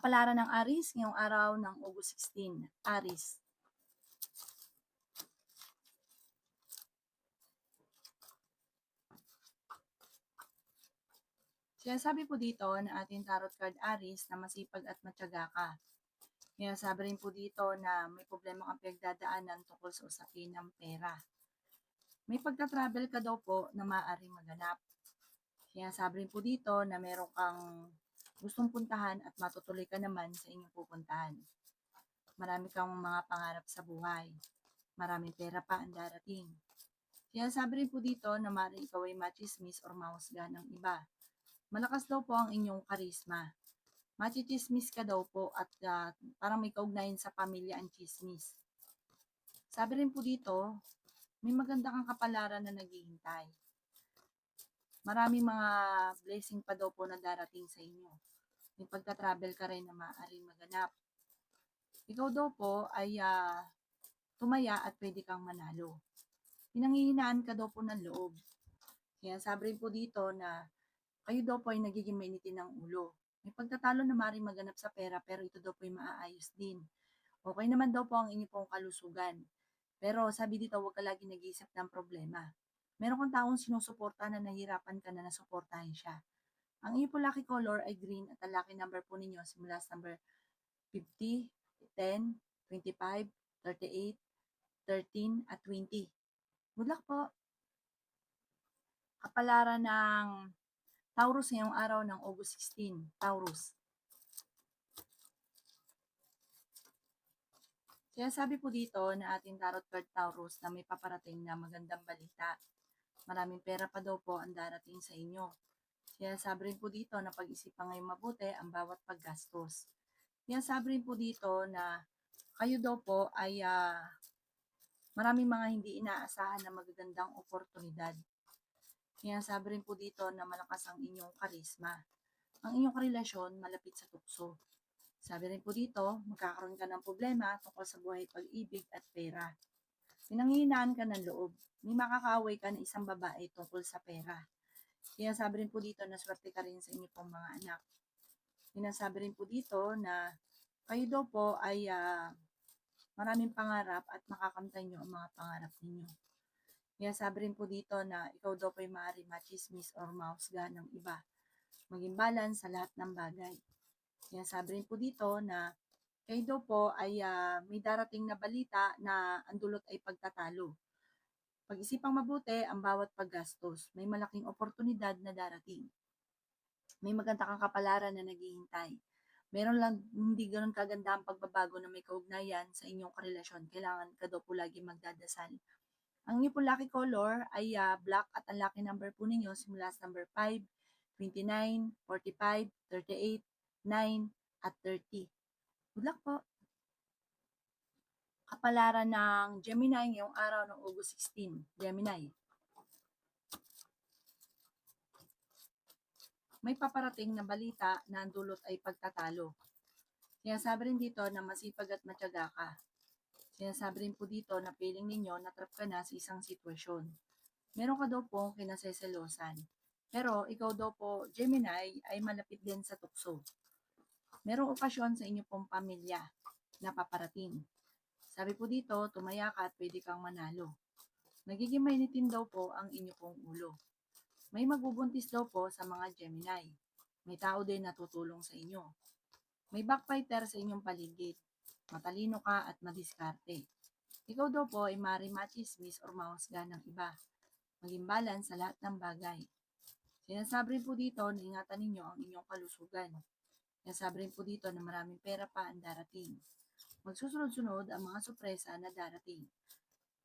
Kapalaran ng Aris ngayong araw ng August 16. Aris. Sinasabi po dito na ating tarot card Aris na masipag at matyaga ka. Sinasabi rin po dito na may problema kang pinagdadaanan tungkol sa usapin ng pera. May pagta-travel ka daw po na maaaring maganap. Sinasabi rin po dito na meron kang gustong puntahan at matutuloy ka naman sa inyong pupuntahan. Marami kang mga pangarap sa buhay. Maraming pera pa ang darating. Sinasabi rin po dito na maaaring ikaw ay machismis or mahusga ng iba. Malakas daw po ang inyong karisma. Machichismis ka daw po at parang may kaugnayan sa pamilya ang chismis. Sabi rin po dito, may maganda kang kapalaran na naghihintay. Maraming mga blessing pa daw po na darating sa inyo. May pagta-travel ka rin na maaaring maganap. Ikaw daw po ay tumaya at pwede kang manalo. Pinanghihinaan ka daw po ng loob. Kaya sabi rin po dito na kayo daw po ay nagiging mainitin ng ulo. May pagtatalo na maaaring maganap sa pera pero ito daw po ay maaayos din. Okay naman daw po ang inyong pong kalusugan. Pero sabi dito, huwag ka lagi nag-iisip ng problema. Meron kang taong sinusuporta na nahihirapan ka na nasuportahin siya. Ang inyong po lucky color ay green at ang lucky number po ninyo simula sa number 50, 10, 25, 38, 13, at 20. Good luck po! Kapalaran ng Taurus ngayong araw ng August 16. Taurus. Sinasabi po dito na ating tarot card Taurus na may paparating na magandang balita. Maraming pera pa daw po ang darating sa inyo. Sinasabi rin po dito na pag-isipan ngayong mabuti ang bawat paggastos. Sinasabi rin po dito na kayo daw po ay maraming mga hindi inaasahan na magagandang oportunidad. Sinasabi rin po dito na malakas ang inyong karisma. Ang inyong karelasyon malapit sa tukso. Sabi rin po dito, magkakaroon ka ng problema tungkol sa buhay, pag-ibig at pera. Pinanghihinaan ka ng loob. May makakaaway ka ng isang babae tungkol sa pera. Sinasabi rin po dito na swerte ka rin sa inyong pong mga anak. Sinasabi rin po dito na kayo daw po ay maraming pangarap at makakamtan nyo ang mga pangarap ninyo. Sinasabi rin po dito na ikaw daw po ay maaaring machismis or mahusga ng iba. Maging balance sa lahat ng bagay. Sinasabi rin po dito na kayo daw po ay may darating na balita na ang dulot ay pagtatalo. Pag-isipang mabuti ang bawat paggastos. May malaking oportunidad na darating. May maganda kang kapalaran na naghihintay. Meron lang hindi ganoon kaganda ang pagbabago na may kaugnayan sa inyong karelasyon. Kailangan ka daw po lagi magdadasal. Ang inyong po lucky color ay black at ang lucky number po ninyo simula sa number 5, 29, 45, 38, 9, at 30. Good luck po! Kapalaran ng Gemini ngayong araw ng August 16. Gemini. May paparating na balita na ang dulot ay pagtatalo. Sinasabi rin dito na masipag at matyaga ka. Sinasabi rin po dito na feeling ninyo na trap ka na sa isang sitwasyon. Meron ka daw po kinaseselosan. Pero ikaw daw po, Gemini, ay malapit din sa tukso. Merong okasyon sa inyo pong pamilya na paparating. Sabi po dito, tumaya ka at pwede kang manalo. Nagiging mainitin daw po ang inyo pong ulo. May magbubuntis daw po sa mga Gemini. May tao din na tutulong sa inyo. May backfighter sa inyong paligid. Matalino ka at madiskarte. Ikaw daw po ay maaaring machismis or mahusga ng iba. Maging balance sa lahat ng bagay. Sinasabi rin po dito na ingatan ninyo ang inyong kalusugan. Sinasabi rin po dito na maraming pera pa ang darating. Magsusunod-sunod ang mga sorpresa na darating.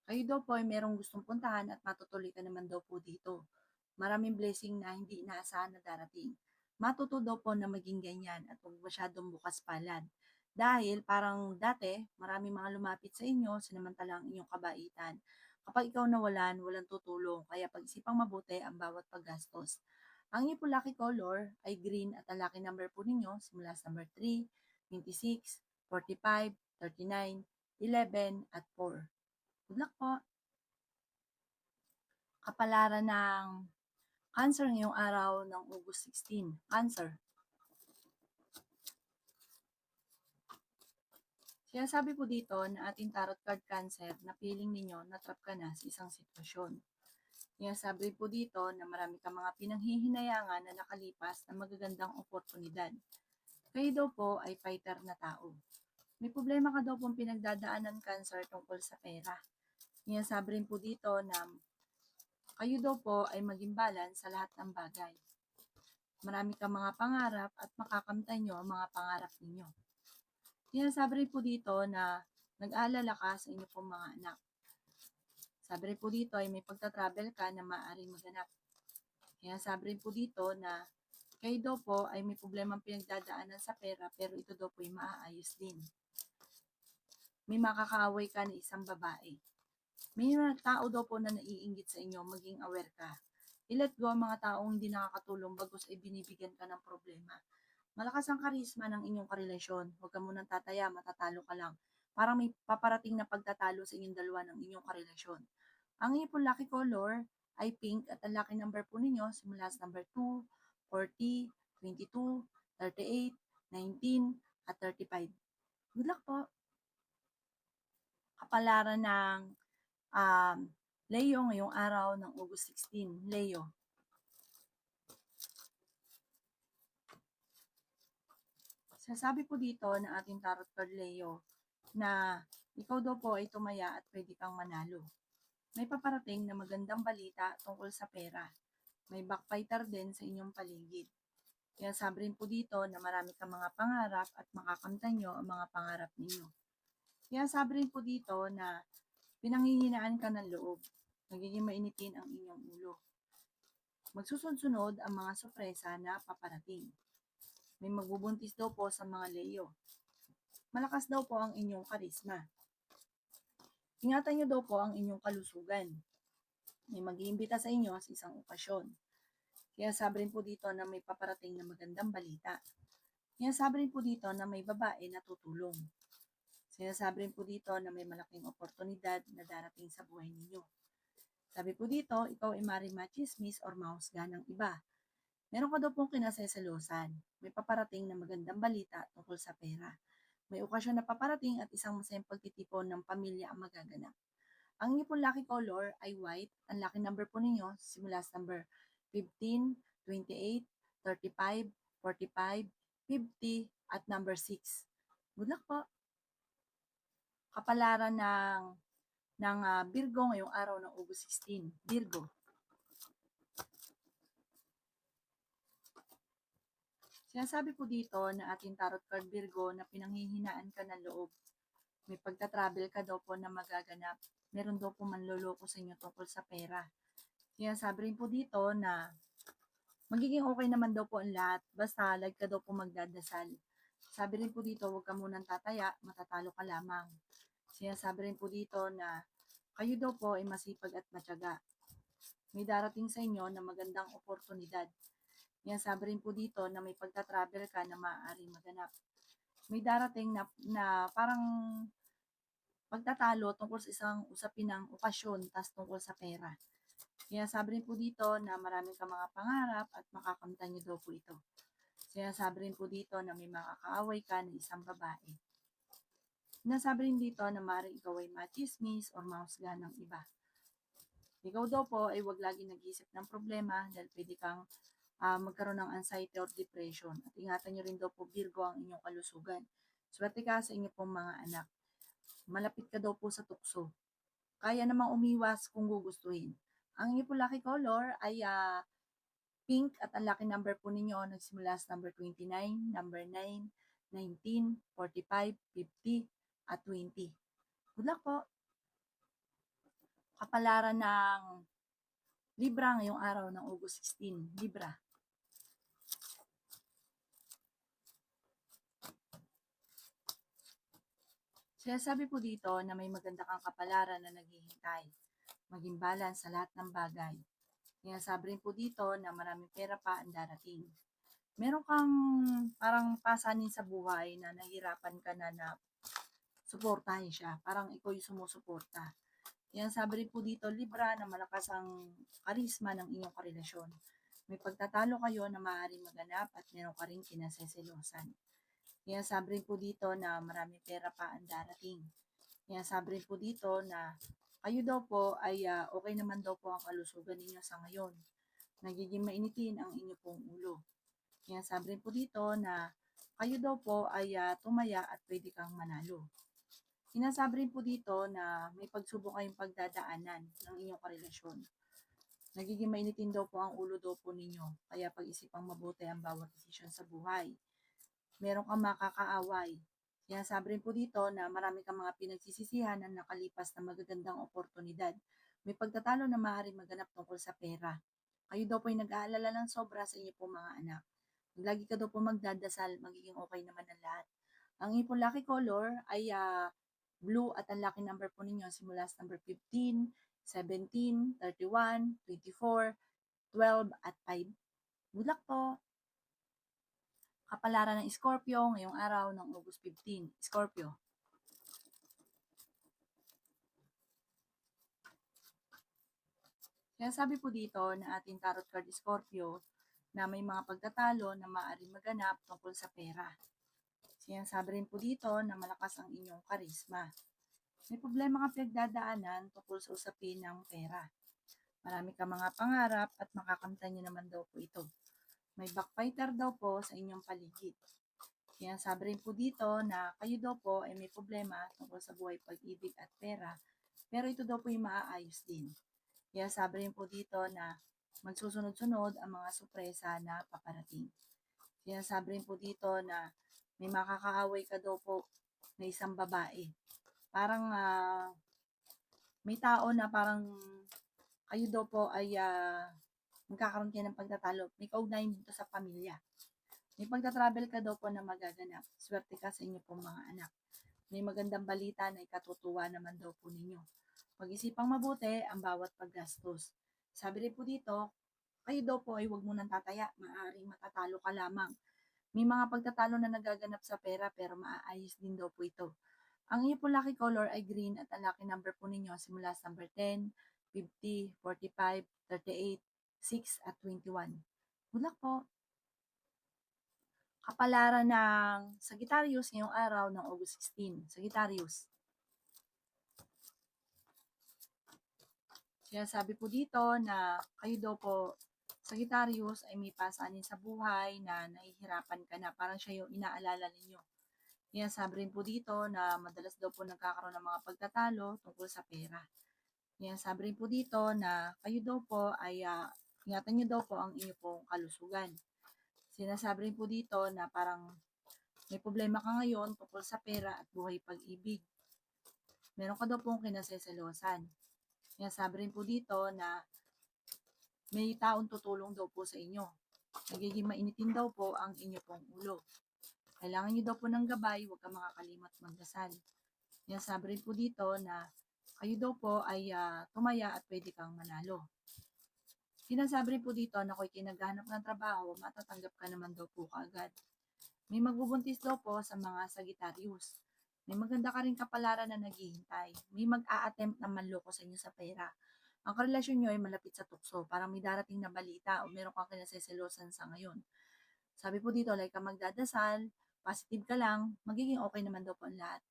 Kayo daw po ay merong gustong puntahan at matutuloy ka naman daw po dito. Maraming blessing na hindi inaasahan na darating. Matuto daw po na maging ganyan at huwag masyadong bukas palad. Dahil parang dati, maraming mga lumapit sa inyo, sinamantalang inyong kabaitan. Kapag ikaw nawalan, walang tutulong. Kaya pag-isipang mabuti ang bawat paggastos. Ang inyong po lucky color ay green at ang lucky number po ninyo simula sa number 3, 26, 45, 39, 11, at 4. Good luck po! Kapalaran ng Cancer ngayong araw ng August 16. Cancer. Kaya sabi po dito na ating tarot card Cancer na feeling ninyo na trap ka na sa isang sitwasyon. Kaya sabi po dito na marami kang mga pinanghihinayangan na nakalipas na magagandang oportunidad. Kayo daw po ay fighter na tao. May problema ka daw pong pinagdadaanan Cancer tungkol sa pera. Kaya sabi rin po dito na kayo daw po ay maging balance sa lahat ng bagay. Marami kang mga pangarap at makakamtan nyo ang mga pangarap ninyo. Kaya sabi rin po dito na nag-aalala ka sa inyo pong mga anak. Sabi rin po dito ay may pagta-travel ka na maaaring maganap. Kaya sabi rin po dito na kayo daw po ay may problemang pinagdadaanan sa pera pero ito daw po ay maaayos din. May makakaaway ka na isang babae. May mga tao daw po na naiinggit sa inyo, maging aware ka. I-let go ang mga taong hindi nakakatulong bagos ay binibigyan ka ng problema. Malakas ang karisma ng inyong karelasyon. Huwag ka munang tataya, matatalo ka lang. Parang may paparating na pagtatalo sa inyong dalawa ng inyong karelasyon. Ang inyong pong lucky color ay pink at ang lucky number po ninyo simula sa number 2, 40, 22, 38, 19, at 35. Good luck po! Kapalaran ng Leo ngayong araw ng August 16. Leo. Sasabi po dito ng ating tarot card Leo na ikaw daw po ay tumaya at pwede kang manalo. May paparating na magandang balita tungkol sa pera. May backfighter din sa inyong paligid. Kaya sabi rin po dito na marami kang mga pangarap at makakamtan nyo ang mga pangarap ninyo. Kaya sabi rin po dito na pinanghihinaan ka ng loob. Nagiging mainitin ang inyong ulo. Magsusunod ang mga sorpresa na paparating. May magbubuntis daw po sa mga Leo. Malakas daw po ang inyong karisma. Ingatan nyo daw po ang inyong kalusugan. May mag-iimbita sa inyo sa isang okasyon. Kaya sabi rin po dito na may paparating na magandang balita. Kaya sabi rin po dito na may babae na tutulong. Sinasabi rin po dito na may malaking oportunidad na darating sa buhay ninyo. Sabi po dito, ikaw ay maaaring machismis or mahusgahan ng iba. Meron ka daw pong kinaseselosan. May paparating na magandang balita tungkol sa pera. May okasyon na paparating at isang masayang pagtitipon ng pamilya ang magaganap. Ang inyong pong lucky color ay white. Ang lucky number po ninyo simula sa number 15, 28, 35, 45, 50, at number 6. Good luck po! Kapalaran ng Virgo ngayong araw ng August 16. Virgo. Sinasabi po dito na ating tarot card Virgo na pinanghihinaan ka ng loob. May pagta-travel ka daw po na magaganap. Meron daw po manloloko sa inyo tungkol sa pera. Kaya sabi rin po dito na magiging okay naman daw po ang lahat. Basta lag ka daw po magdadasal. Sabi rin po dito, huwag ka munang tataya, matatalo ka lamang. Sinasabi rin po dito na kayo daw po ay masipag at matyaga. May darating sa inyo na magandang oportunidad. Yan sabi rin po dito na may pagta-travel ka na maaaring maganap. May darating na parang pagtatalo tungkol sa isang usapin ng okasyon tas tungkol sa pera. Kaya sabi rin po dito na marami kang mga pangarap at makakamtan niyo daw po ito. Kaya sabi rin po dito na may makakaaway ka ng isang babae. Nasabi rin dito na maaaring ikaw ay machismis or mahusgahan ng iba. Ikaw daw po ay huwag lagi nag-iisip ng problema dahil pwede kang magkaroon ng anxiety or depression. At ingatan nyo rin daw po Virgo ang inyong kalusugan. Swerte ka sa inyo pong mga anak. Malapit ka daw po sa tukso. Kaya namang umiwas kung gugustuhin. Ang inyong po lucky color ay pink at ang lucky number po ninyo nagsimula sa number 29, number 9, 19, 45, 50, at 20. Good luck po! Kapalaran ng Libra ngayong araw ng August 16. Libra. Sinasabi po dito na may maganda kang kapalaran na naghihintay. Maging balance sa lahat ng bagay. Sinasabi rin po dito na maraming pera pa ang darating. Meron kang parang pasanin sa buhay na nahirapan ka na suportahin siya. Parang ikaw yung sumusuporta. Yan sabi rin po dito, Libra, na malakas ang karisma ng inyong karelasyon. May pagtatalo kayo na maaaring maganap at meron ka rin kinaseselosan. Sinasabi rin po dito na maraming pera pa ang darating. Sinasabi rin po dito na kayo daw po ay okay naman daw po ang kalusugan ninyo sa ngayon. Nagiging mainitin ang inyo pong ulo. Sinasabi rin po dito na kayo daw po ay tumaya at pwede kang manalo. Sinasabi rin po dito na may pagsubok kayong pagdadaanan ng inyong karelasyon. Nagiging mainitin daw po ang ulo daw po ninyo, kaya pag-isipang mabuti ang bawat desisyon sa buhay. Meron kang makakaaway. Sinasabi rin po dito na marami kang mga pinagsisisihan na nakalipas na magagandang oportunidad. May pagtatalo na maaaring maganap tungkol sa pera. Kayo daw po ay nag-aalala ng sobra sa inyo po mga anak. Lagi ka daw po magdadasal, magiging okay naman ang lahat. Ang inyong pong lucky color ay blue at ang lucky number po ninyo simula sa number 15, 17, 31, 24, 12 at 5. Good luck po! Kapalaran ng Scorpio ngayong araw ng August 15. Scorpio. Kaya sabi po dito na ating tarot card Scorpio na may mga pagtatalo na maaaring maganap tungkol sa pera. Sinasabi rin po dito na malakas ang inyong karisma. May problema kang pinagdadaanan tungkol sa usapin ng pera. Marami ka mga pangarap at makakamtan niyo naman daw po ito. May backfighter daw po sa inyong paligid. Sinasabi rin po dito na kayo daw po ay may problema tungkol sa buhay, pag-ibig at pera, pero ito daw po yung maaayos din. Kaya sabi rin po dito na magsusunod-sunod ang mga sorpresa na paparating. Sinasabi rin po dito na may makakaaway ka daw po na isang babae. Parang may tao na parang kayo daw po ay magkakaroon kayo ng pagtatalo. May kaugnayan dito sa pamilya. May pagta-travel ka daw po na magaganap. Swerte ka sa inyo pong mga anak. May magandang balita na ikatutuwa naman daw po ninyo. Pag-isipang mabuti ang bawat paggastos. Sabi rin po dito, kayo daw po ay huwag munang tataya. Maaaring matatalo ka lamang. May mga pagtatalo na nagaganap sa pera pero maaayos din daw po ito. Ang inyo po lucky color ay green at ang lucky number po ninyo simula sa number 10, 50, 45, 38, 6 at 21. Good luck po! Kapalaran ng Sagittarius ngayong araw ng August 16. Sagittarius. Kaya sabi po dito na kayo daw po, Sagittarius, ay may pasanin sa buhay na nahihirapan ka na. Parang siya yung inaalala ninyo. Kaya sabi rin po dito na madalas daw po nagkakaroon ng mga pagtatalo tungkol sa pera. Kaya sabi rin po dito na kayo daw po ay ingatan nyo daw po ang inyo pong kalusugan. Sinasabi rin po dito na parang may problema ka ngayon tungkol sa pera at buhay pag-ibig. Meron ka daw pong kinaseselosan. Kaya sabi rin po dito na may taong tutulong daw po sa inyo. Nagiging mainitin daw po ang inyo pong ulo. Kailangan nyo daw po ng gabay, huwag ka makakalimot magdasal. Kaya sabi rin po dito na kayo daw po ay tumaya at pwede kang manalo. Sinasabi rin po dito na kung kinaghanap ng trabaho, matatanggap ka naman daw po kaagad. May magbubuntis daw po sa mga Sagittarius. May maganda ka rin kapalaran na naghihintay. May mag-a-attempt na manloko sa inyo sa pera. Ang karelasyon nyo ay malapit sa tukso. Parang may darating na balita o meron kang kinaseselosan sa ngayon. Sabi po dito, like ka magdadasal, positive ka lang, magiging okay naman daw po ang lahat.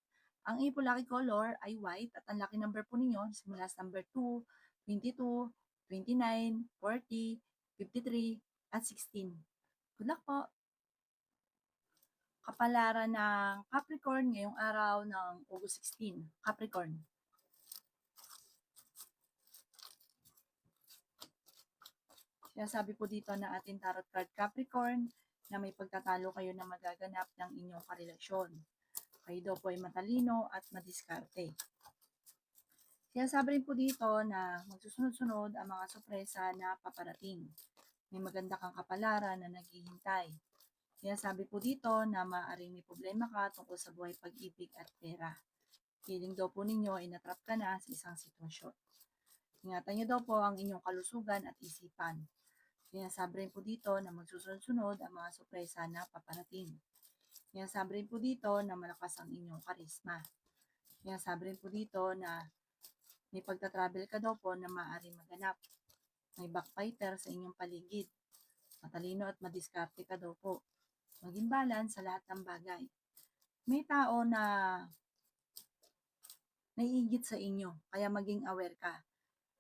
Ang iyo po lucky color ay white at ang lucky number po ninyo simula sa number 2, 22, 29, 40, 53, at 16. Good luck po! Kapalaran ng Capricorn ngayong araw ng August 16. Capricorn. Kaya sabi po dito na ating tarot card Capricorn na may pagtatalo kayo na magaganap ng inyong karelasyon. Kayo daw po ay matalino at madiskarte. Kaya sabi rin po dito na magsusunod-sunod ang mga sorpresa na paparating. May maganda kang kapalaran na naghihintay. Kaya sabi po dito na maaaring may problema ka tungkol sa buhay, pag-ibig at pera. Feeling daw po ninyo ay natrap ka na sa isang sitwasyon. Ingatan niyo daw po ang inyong kalusugan at isipan. Kaya sabi rin po dito na magsusunod-sunod ang mga sorpresa na paparating. Kaya sabi rin po dito na malakas ang inyong karisma. Kaya sabi rin po dito na may pagta-travel ka daw po na maaaring maganap. May backfighter sa inyong paligid. Matalino at madiskarte ka daw po. Maging balance sa lahat ng bagay. may tao na naiinggit sa inyo, kaya maging aware ka.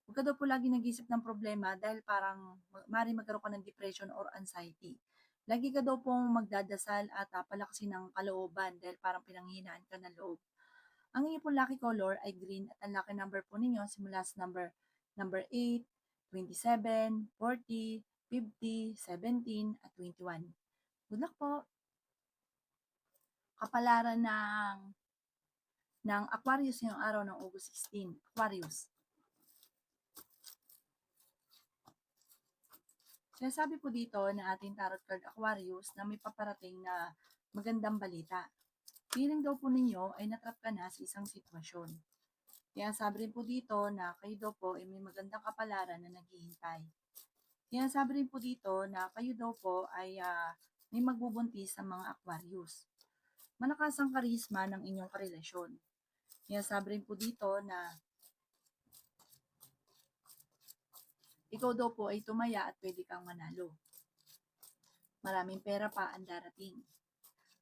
Huwag ka daw po lagi nag-iisip ng problema dahil parang maaaring magkaroon ka ng depression or anxiety. Lagi ka daw pong magdadasal at palakasin ng kalooban dahil parang pinanghihinaan ka ng loob. Ang inyong pong lucky color ay green at ang lucky number po ninyo simula sa number 8, 27, 40, 50, 17, at 21. Good luck po! Kapalaran ng Aquarius ngayong araw ng August 16. Aquarius. Sinasabi po dito na ating tarot card Aquarius na may paparating na magandang balita. Feeling daw po ninyo ay natrap ka na sa isang sitwasyon. Kaya sabi rin po dito na kayo daw po ay may magandang kapalaran na naghihintay. Kaya sabi rin po dito na kayo daw po ay may magbubuntis sa mga Aquarius. Malakas ang karisma ng inyong karelasyon. Kaya sabi rin po dito na ikaw daw po ay tumaya at pwede kang manalo. Maraming pera pa ang darating.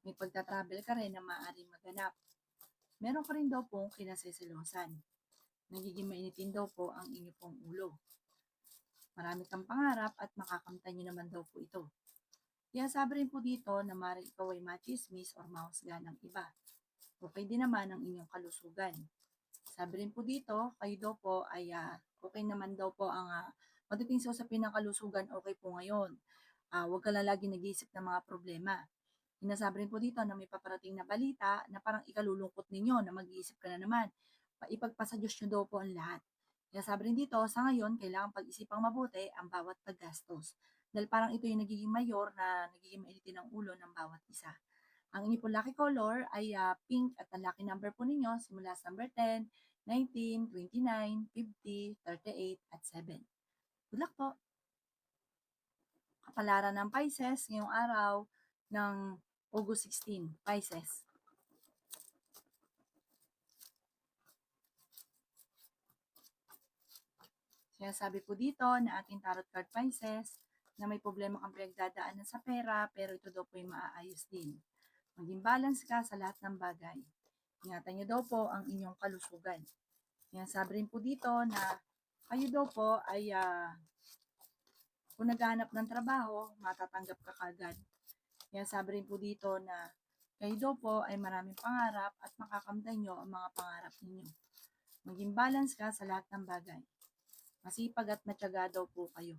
May pagta-travel ka rin na maaaring maganap. Meron ka rin daw pong kinaseselosan. Nagiging mainitin daw po ang inyo pong ulo. Marami kang pangarap at makakamtan nyo naman daw po ito. Kaya sabi rin po dito na maaaring ikaw ay machismis or mahusgan ng iba. Okay din naman ang inyong kalusugan. Sabi rin po dito, kayo daw po ay okay naman daw po ang pagdating sa usapin ng kalusugan, okay po ngayon. Huwag ka lang lagi nag-iisip ng mga problema. Sinasabi rin po dito na may paparating na balita na parang ikalulungkot ninyo na mag-iisip ka na naman. Ipagpasa Diyos nyo daw po ang lahat. Kaya sabi rin dito, sa ngayon, kailangan pag-isipang mabuti ang bawat paggastos. Dahil parang ito yung nagiging mayor na nagiging mainitin ang ulo ng bawat isa. Ang inyong po lucky color ay pink at ang lucky number po ninyo simula sa number 10, 19, 29, 50, 38, at 7. Good luck po! Kapalaran ng Pisces ngayong araw ng August 16, Pisces. Kaya sabi po dito na ating tarot card Pisces na may problema kang pinagdadaanan sa pera pero ito daw po yung maaayos din. Maging balance ka sa lahat ng bagay. Ingatan niyo daw po ang inyong kalusugan. Kaya sabi rin po dito na kayo daw po ay kung naghahanap ng trabaho, matatanggap ka kagad. Kaya sabi rin po dito na kayo daw po ay maraming pangarap at makakamtan nyo ang mga pangarap ninyo. Maging balance ka sa lahat ng bagay. Masipag at matyaga daw po kayo.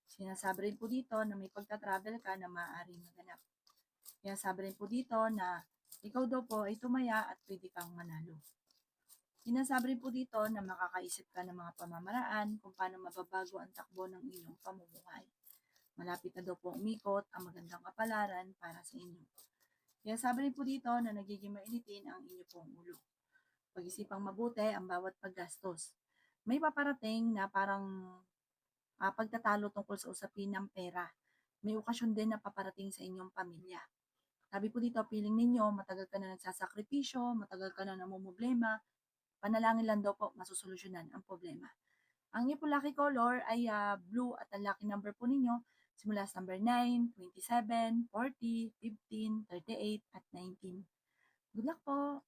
Sinasabi rin po dito na may pagta-travel ka na maaaring maganap. Kaya sabi rin po dito na ikaw daw po ay tumaya at pwede kang manalo. Sinasabi rin po dito na makakaisip ka ng mga pamamaraan kung paano mababago ang takbo ng iyong pamumuhay. Malapit na daw po umikot ang magandang kapalaran para sa inyo. Kaya sabi rin po dito na nagiging mainitin ang inyo pong ulo. Pag-isipang mabuti ang bawat paggastos. May paparating na parang pagtatalo tungkol sa usapin ng pera. May okasyon din na paparating sa inyong pamilya. Sabi po dito, feeling ninyo, matagal ka na nagsasakripisyo, matagal ka na namumblema, panalangin lang daw po, masusolusyonan ang problema. Ang inyo po lucky color ay blue at ang lucky number po ninyo simula sa number 9, 27, 40, 15, 38, at 19. Good luck po!